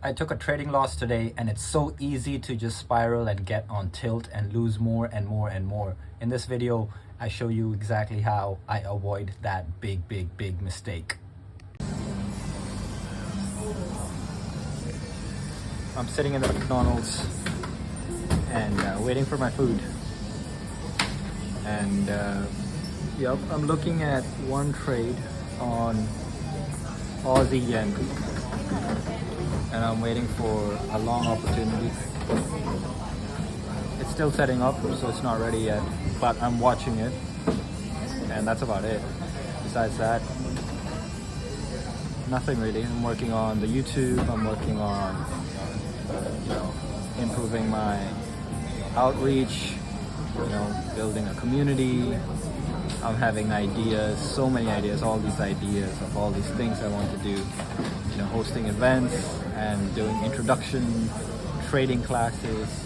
I took a trading loss today, and it's so easy to just spiral and get on tilt and lose more and more and more. In this video, I show you exactly how I avoid that big mistake. I'm sitting in the McDonald's and waiting for my food. And yep, I'm looking at one trade on Aussie yen, and I'm waiting for a long opportunity. It's still setting up, so it's not ready yet, but I'm watching it, and that's about it. Besides that, nothing really. I'm working on the YouTube, I'm working on improving my outreach, building a community. I'm having ideas, so many ideas, all these ideas of all these things I want to do, hosting events and doing introduction trading classes,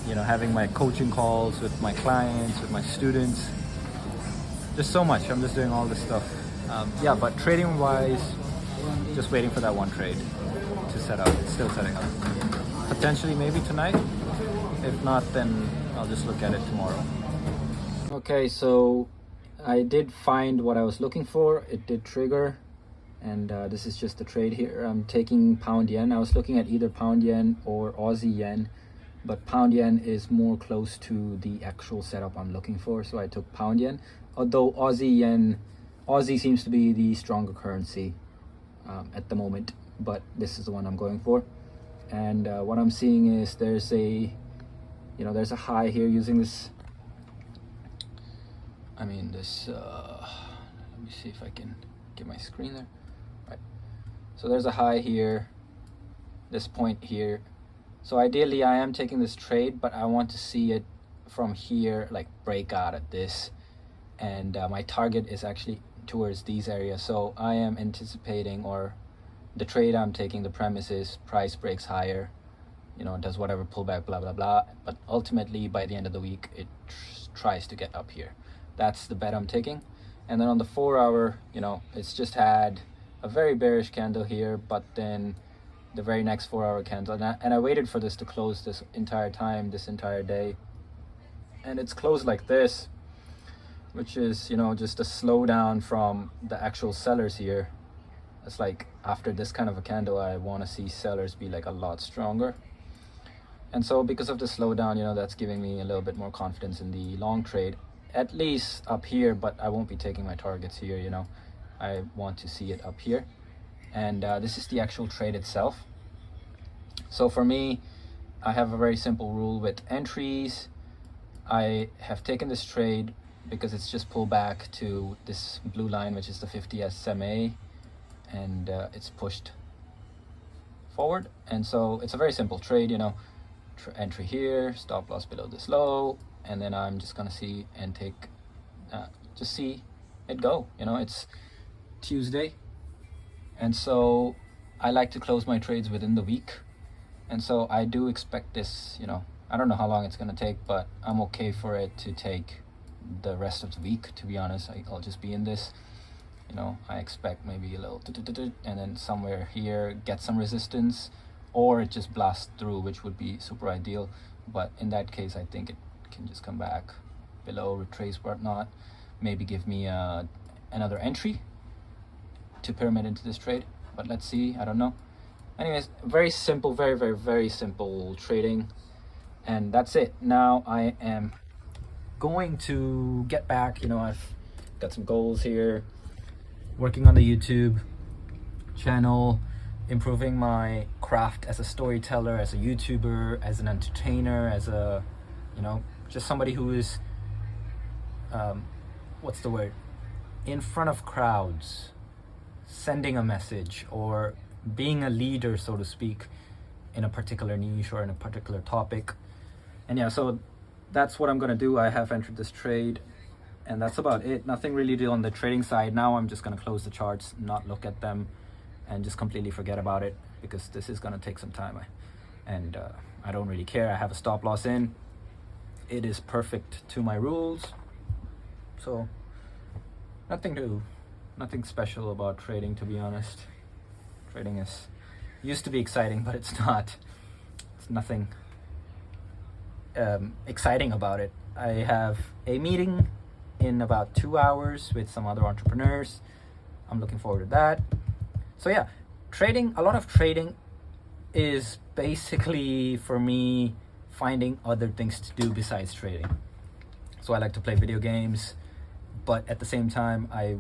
having my coaching calls with my clients, with my students. Just so much. I'm just doing all this stuff. But trading wise, just waiting for that one trade to set up. It's still setting up. Potentially maybe tonight. If not, then I'll just look at it tomorrow. Okay, so I did find what I was looking for. It did trigger, and this is just the trade here. I'm taking pound yen. I was looking at either pound yen or Aussie yen, but pound yen is more close to the actual setup I'm looking for, so I took pound yen. Although Aussie seems to be the stronger currency at the moment, but this is the one I'm going for. And what I'm seeing is there's a high here using this. Let me see if I can get my screen there. Right. So there's a high here, this point here. So ideally I am taking this trade, but I want to see it from here, like break out at this. And my target is actually towards these areas. So I am anticipating, or the trade I'm taking, the premise is price breaks higher, does whatever pullback, blah, blah, blah. But ultimately by the end of the week, it tries to get up here. That's the bet I'm taking. And then on the 4 hour, it's just had a very bearish candle here, but then the very next 4 hour candle, and I waited for this to close this entire time, this entire day, and it's closed like this, which is just a slowdown from the actual sellers here. It's like after this kind of a candle, I want to see sellers be like a lot stronger. And so because of the slowdown, that's giving me a little bit more confidence in the long trade, at least up here, but I won't be taking my targets here. I want to see it up here. And this is the actual trade itself. So for me, I have a very simple rule with entries. I have taken this trade because it's just pulled back to this blue line, which is the 50 SMA, and it's pushed forward. And so it's a very simple trade, entry here, stop loss below this low, and then I'm just gonna see and take, just see it go. It's Tuesday, and so I like to close my trades within the week, and so I do expect this. I don't know how long it's gonna take, but I'm okay for it to take the rest of the week. To be honest, I'll just be in this. I expect maybe a little, and then somewhere here get some resistance, or it just blasts through, which would be super ideal. But in that case, I think it can just come back below, retrace whatnot, maybe give me another entry to pyramid into this trade. But let's see, I don't know. Anyways, very simple, very simple trading, and that's it. Now I am going to get back. I've got some goals here, working on the YouTube channel, improving my craft as a storyteller, as a YouTuber, as an entertainer, as a just somebody who is in front of crowds, sending a message, or being a leader, so to speak, in a particular niche or in a particular topic. And so that's what I'm gonna do. I have entered this trade, and that's about it. Nothing really to do on the trading side. Now I'm just gonna close the charts, not look at them, and just completely forget about it, because this is gonna take some time, and I don't really care. I have a stop loss in. It is perfect to my rules, so nothing special about trading, to be honest. Trading is Used to be exciting, but it's not. It's nothing exciting about it. I have a meeting in about 2 hours with some other entrepreneurs. I'm looking forward to that. So yeah, trading, a lot of trading is basically for me finding other things to do besides trading. So I like to play video games, but at the same time I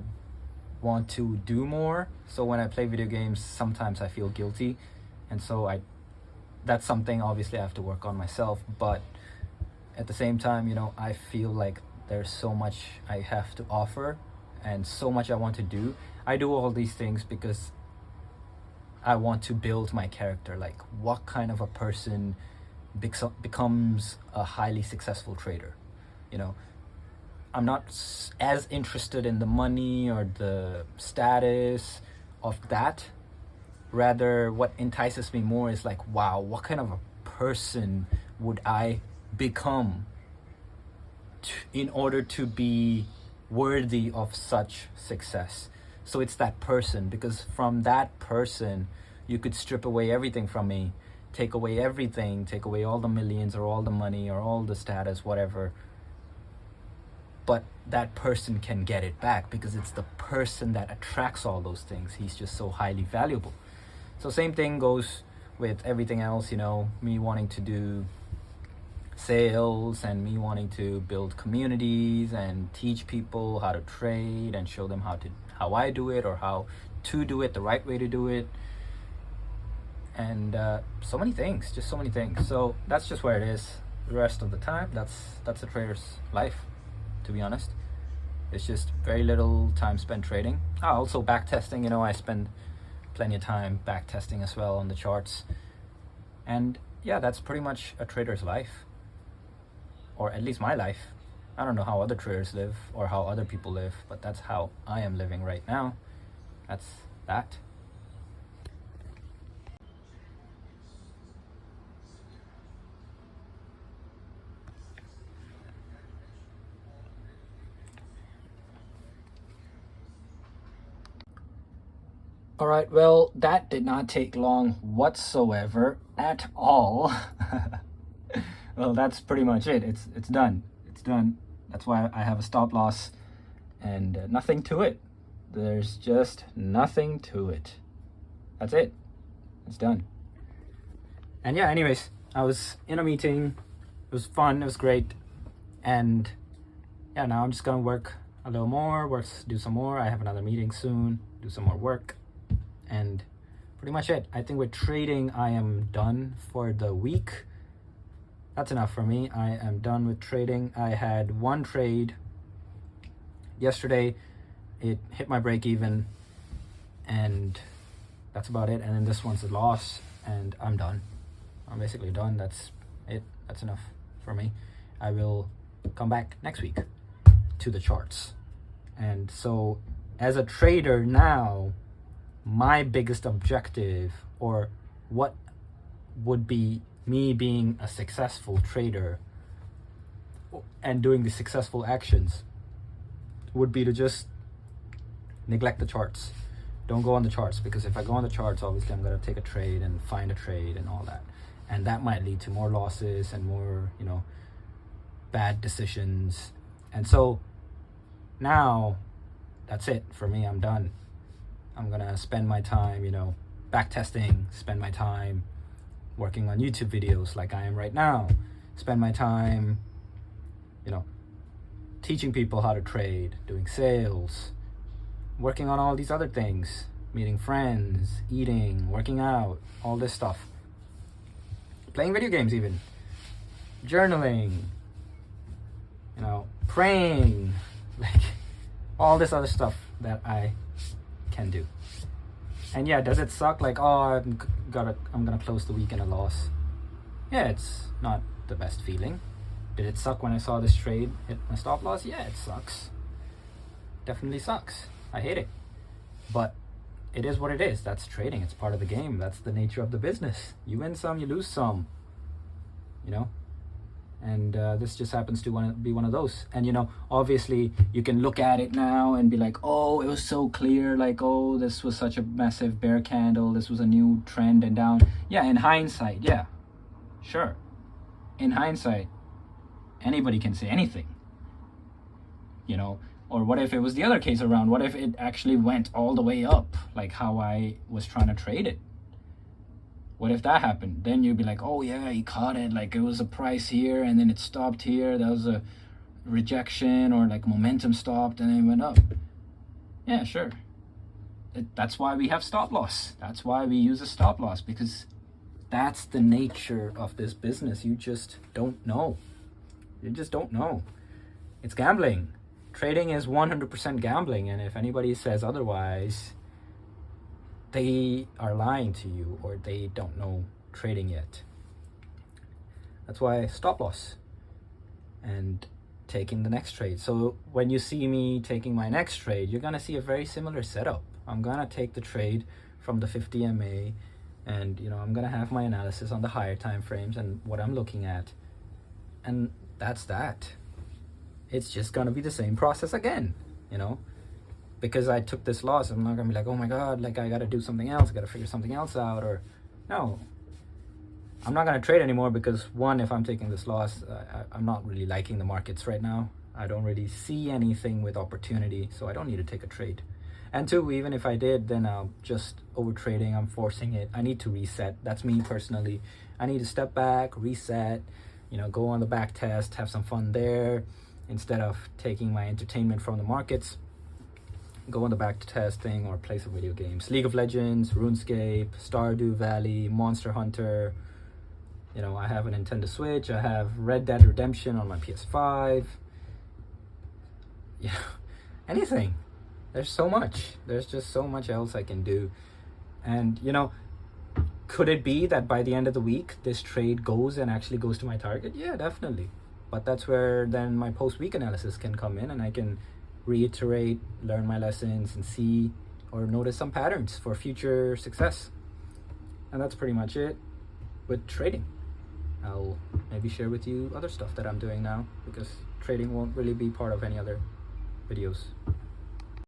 want to do more. So when I play video games, sometimes I feel guilty, and so that's something obviously I have to work on myself. But at the same time, you know, I feel like there's so much I have to offer and so much I want to do. I do all these things because I want to build my character. Like, what kind of a person becomes a highly successful trader? You know, I'm not as interested in the money or the status of that. Rather, what entices me more is like, wow, what kind of a person would I become in order to be worthy of such success? So it's that person, because from that person you could strip away everything from me, take away everything, take away all the millions or all the money or all the status, whatever, but that person can get it back because it's the person that attracts all those things. He's just so highly valuable. So same thing goes with everything else, you know, me wanting to do sales and me wanting to build communities and teach people how to trade and show them how I do it, or how to do it, the right way to do it, and so many things, just so many things. So that's just where it is. The rest of the time, that's a trader's life, to be honest. It's just very little time spent trading. Also back testing, you know, I spend plenty of time back testing as well on the charts. And yeah, that's pretty much a trader's life, or at least my life. I don't know how other traders live or how other people live, but that's how I am living right now. That's that. All right, well, that did not take long whatsoever at all. Well, that's pretty much it. It's done. It's done. That's why I have a stop loss and nothing to it. There's just nothing to it. That's it. It's done. And yeah, anyways, I was in a meeting. It was fun. It was great. And yeah, now I'm just gonna work a little more, do some more. I have another meeting soon, do some more work. And pretty much it. I think with trading, I am done for the week. That's enough for me. I am done with trading. I had one trade yesterday. It hit my break even, and that's about it. And then this one's a loss, and I'm done. I'm basically done. That's it. That's enough for me. I will come back next week to the charts. And so as a trader now, my biggest objective, or what would be me being a successful trader and doing the successful actions, would be to just neglect the charts. Don't go on the charts, because if I go on the charts, obviously I'm going to take a trade and find a trade and all that, and that might lead to more losses and more, you know, bad decisions. And so now that's it for me. I'm done. I'm gonna spend my time, you know, back testing, spend my time working on YouTube videos like I am right now, spend my time, you know, teaching people how to trade, doing sales, working on all these other things, meeting friends, eating, working out, all this stuff, playing video games even, journaling, you know, praying, like all this other stuff that I can do. And yeah, does it suck? Like, oh, I'm gonna close the week in a loss. Yeah, it's not the best feeling. Did it suck when I saw this trade hit my stop loss? Yeah, it sucks. Definitely sucks. I hate it. But it is what it is. That's trading. It's part of the game. That's the nature of the business. You win some, you lose some. You know? And this just happens to be one of those. And you know, obviously you can look at it now and be like, oh, it was so clear, like, oh, this was such a massive bear candle, this was a new trend and down. Yeah, in hindsight, yeah, sure, in hindsight anybody can say anything, you know. Or what if it was the other case around? What if it actually went all the way up, like how I was trying to trade it? What if that happened? Then you'd be like, oh yeah, you caught it, like it was a price here and then it stopped here, that was a rejection, or like momentum stopped and then it went up. Yeah, sure. That's why we have stop loss. That's why we use a stop loss, because that's the nature of this business. You just don't know. You just don't know. It's gambling. Trading is 100% gambling, and if anybody says otherwise, they are lying to you, or they don't know trading yet. That's why stop loss and taking the next trade. So when you see me taking my next trade, you're gonna see a very similar setup. I'm gonna take the trade from the 50 MA, and you know, I'm gonna have my analysis on the higher time frames and what I'm looking at, and that's that. It's just gonna be the same process again, you know. Because I took this loss, I'm not gonna be like, oh my god, like I gotta do something else, I gotta figure something else out, or no. I'm not gonna trade anymore because, one, if I'm taking this loss, I'm not really liking the markets right now. I don't really see anything with opportunity, so I don't need to take a trade. And two, even if I did, then I'm just over trading, I'm forcing it. I need to reset. That's me personally. I need to step back, reset, you know, go on the back test, have some fun there, instead of taking my entertainment from the markets. Go on the back to testing or play some video games. League of Legends, RuneScape, Stardew Valley, Monster Hunter. You know, I have a Nintendo Switch. I have Red Dead Redemption on my PS5. Yeah, anything. There's so much. There's just so much else I can do. And, you know, could it be that by the end of the week, this trade goes and actually goes to my target? Yeah, definitely. But that's where then my post-week analysis can come in, and I can reiterate, learn my lessons, and see or notice some patterns for future success. And that's pretty much it with trading. I'll maybe share with you other stuff that I'm doing now, because trading won't really be part of any other videos.